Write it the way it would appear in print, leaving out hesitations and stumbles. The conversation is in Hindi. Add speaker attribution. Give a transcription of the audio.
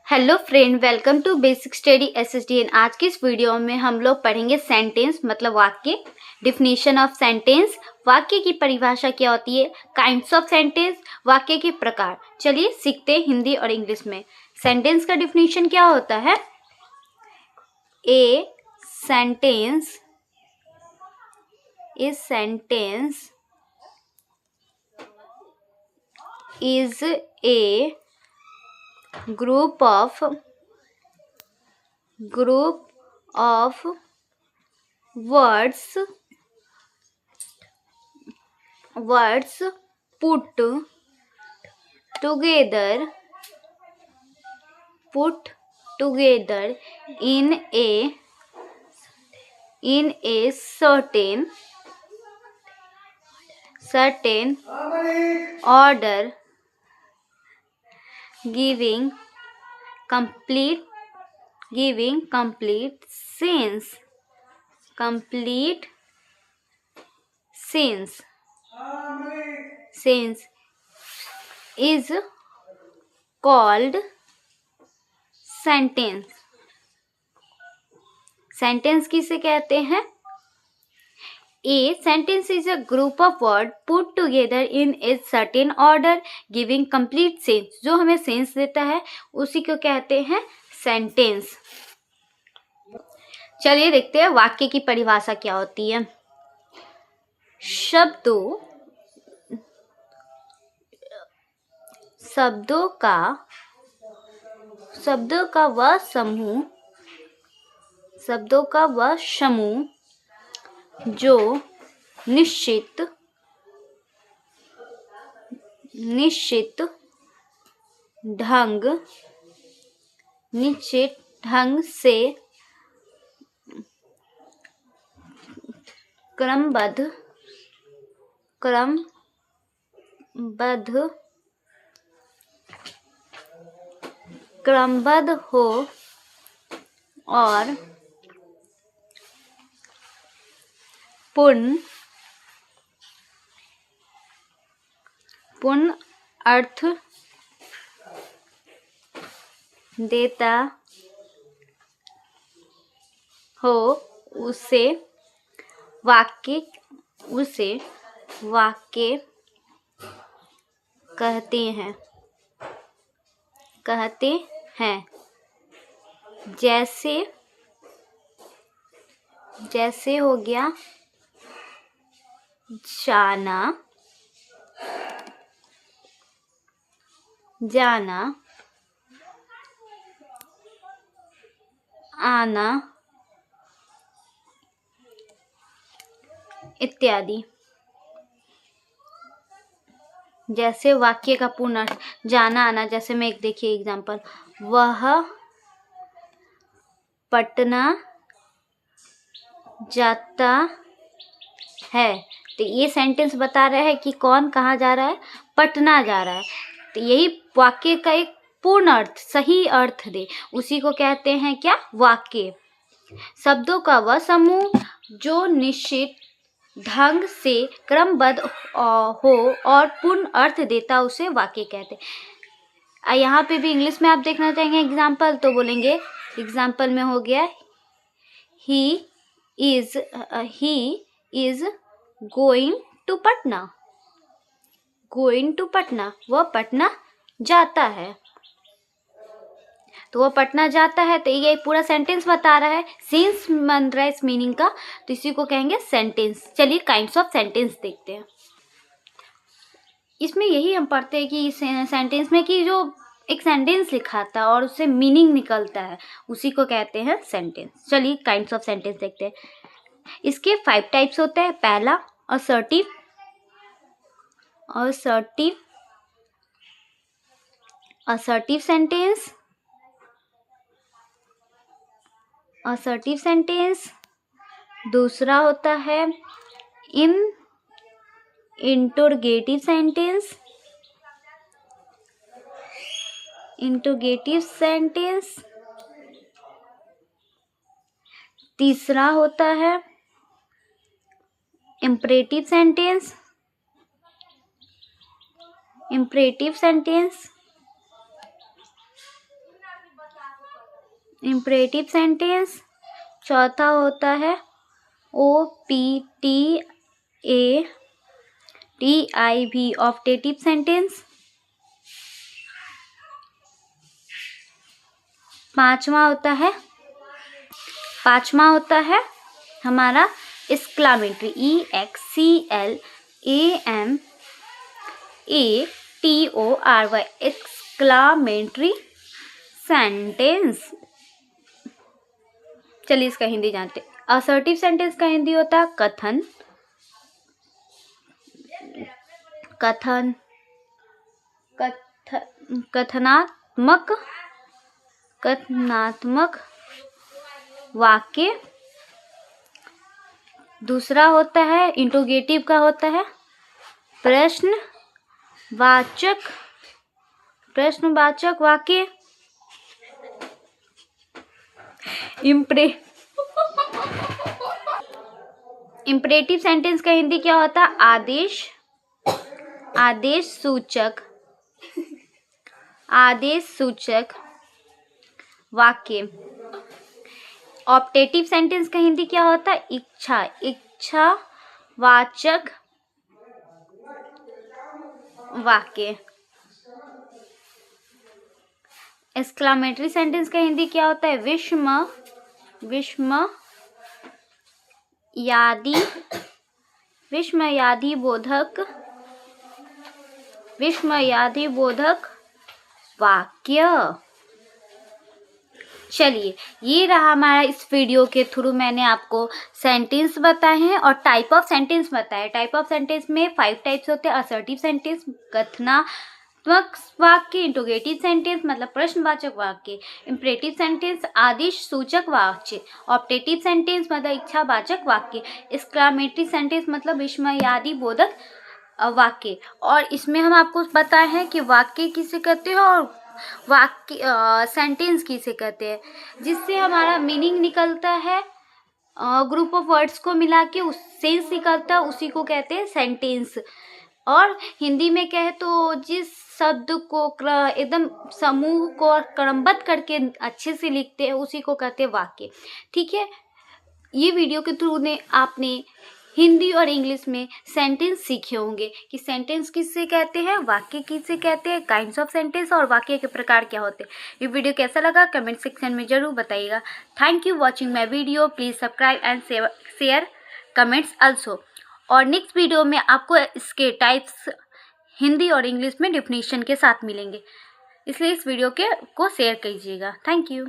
Speaker 1: Hello friend, welcome to basic study SSDN. आज की इस वीडियो में हम लोग पढ़ेंगे सेंटेंस मतलब वाक्य, डिफिनीशन ऑफ सेंटेंस, वाक्य की परिभाषा क्या होती है, काइंड्स ऑफ सेंटेंस, वाक्य के प्रकार। चलिए सीखते हैं हिंदी और इंग्लिश में। सेंटेंस का डिफिनीशन क्या होता है? A sentence is a group of words put together in a certain order, giving complete sense is called sentence. Sentence किसे कहते हैं? A sentence is a group of words put together in a certain order giving complete sense. जो हमें सेंस देता है उसी को कहते हैं सेंटेंस। चलिए देखते हैं वाक्य की परिभाषा क्या होती है। शब्दों का वह समूह जो निश्चित ढंग से क्रमबद्ध हो और पूर्ण अर्थ देता हो उसे वाक्य कहते हैं। जैसे हो गया जाना, आना इत्यादि। जैसे वाक्य का पूर्ण अर्थ जाना आना, जैसे में एक देखिए एग्जाम्पल, वह पटना जाता है। तो ये सेंटेंस बता रहा है कि कौन कहाँ जा रहा है? पटना जा रहा है। तो यही वाक्य का एक पूर्ण अर्थ, सही अर्थ दे, उसी को कहते हैं क्या? वाक्य। शब्दों का वह समूह जो निश्चित ढंग से क्रमबद्ध हो और पूर्ण अर्थ देता, उसे वाक्य कहते हैं। यहाँ पे भी इंग्लिश में आप देखना चाहेंगे एग्जाम्पल, तो बोलेंगे एग्जाम्पल में हो गया he is going to Patna. वह पटना जाता है। तो वह पटना जाता है, तो ये पूरा सेंटेंस बता रहा है, सेंस बन रहा है इस मीनिंग का, तो इसी को कहेंगे सेंटेंस। चलिए काइंड्स ऑफ सेंटेंस देखते हैं। इसमें यही हम पढ़ते हैं कि सेंटेंस में कि जो एक सेंटेंस लिखा था और उससे मीनिंग निकलता है, उसी को कहते हैं सेंटेंस। चलिए काइंड्स ऑफ सेंटेंस देखते हैं। इसके 5 टाइप्स होते हैं। पहला असर्टिव सेंटेंस। दूसरा होता है इंटरोगेटिव सेंटेंस। तीसरा होता है इम्परेटिव सेंटेंस। Imperative sentence. चौथा होता है OPTATIV, ऑप्टेटिव सेंटेंस। पांचवा होता है हमारा एक्सक्लामेटरी, EXCLAMATORY, एक्सक्लामेटरी सेंटेंस। चलिए इसका हिंदी जानते। असर्टिव सेंटेंस का हिंदी होता है कथनात्मक वाक्य। दूसरा होता है इंट्रोगेटिव का होता है प्रश्नवाचक वाक्य। इम्परेटिव सेंटेंस का हिंदी क्या होता है? आदेश सूचक वाक्य। ऑप्टेटिव सेंटेंस का हिंदी क्या होता है? इच्छावाचक वाक्य। एक्सक्लामेटरी सेंटेंस का हिंदी क्या होता है? विस्मयादिबोधक वाक्य। चलिए, ये रहा हमारा इस वीडियो के थ्रू मैंने आपको सेंटेंस बताए हैं और टाइप ऑफ सेंटेंस बताए। टाइप ऑफ सेंटेंस में 5 टाइप्स होते हैं। असर्टिव सेंटेंस, कथनात्मक वाक्य, इंट्रोगेटिव सेंटेंस मतलब प्रश्नवाचक वाक्य, इम्परेटिव सेंटेंस आदेश सूचक वाक्य, ऑप्टेटिव सेंटेंस मतलब इच्छावाचक वाक्य, एक्सक्लामेटरी सेंटेंस मतलब विस्मयादिबोधक वाक्य। और इसमें हम आपको बताए हैं कि वाक्य किसे कहते हैं और सेंटेंस किसे कहते हैं, जिससे हमारा मीनिंग निकलता है। ग्रुप ऑफ वर्ड्स को मिला के उस सेंस निकलता है, उसी को कहते हैं सेंटेंस। और हिंदी में कहे तो जिस शब्द को एकदम समूह को क्रमबद्ध करके अच्छे से लिखते हैं उसी को कहते हैं वाक्य। ठीक है, ये वीडियो के थ्रू आपने हिंदी और इंग्लिश में सेंटेंस सीखे होंगे कि सेंटेंस किससे कहते हैं, वाक्य किससे कहते हैं, काइंड्स ऑफ सेंटेंस और वाक्य के प्रकार क्या होते हैं। ये वीडियो कैसा लगा कमेंट सेक्शन में जरूर बताइएगा। Thank you watching my video. Please subscribe and share comments also. और नेक्स्ट वीडियो में आपको इसके टाइप्स हिंदी और इंग्लिश में डेफिनेशन के साथ मिलेंगे, इसलिए इस वीडियो को शेयर कीजिएगा। Thank you.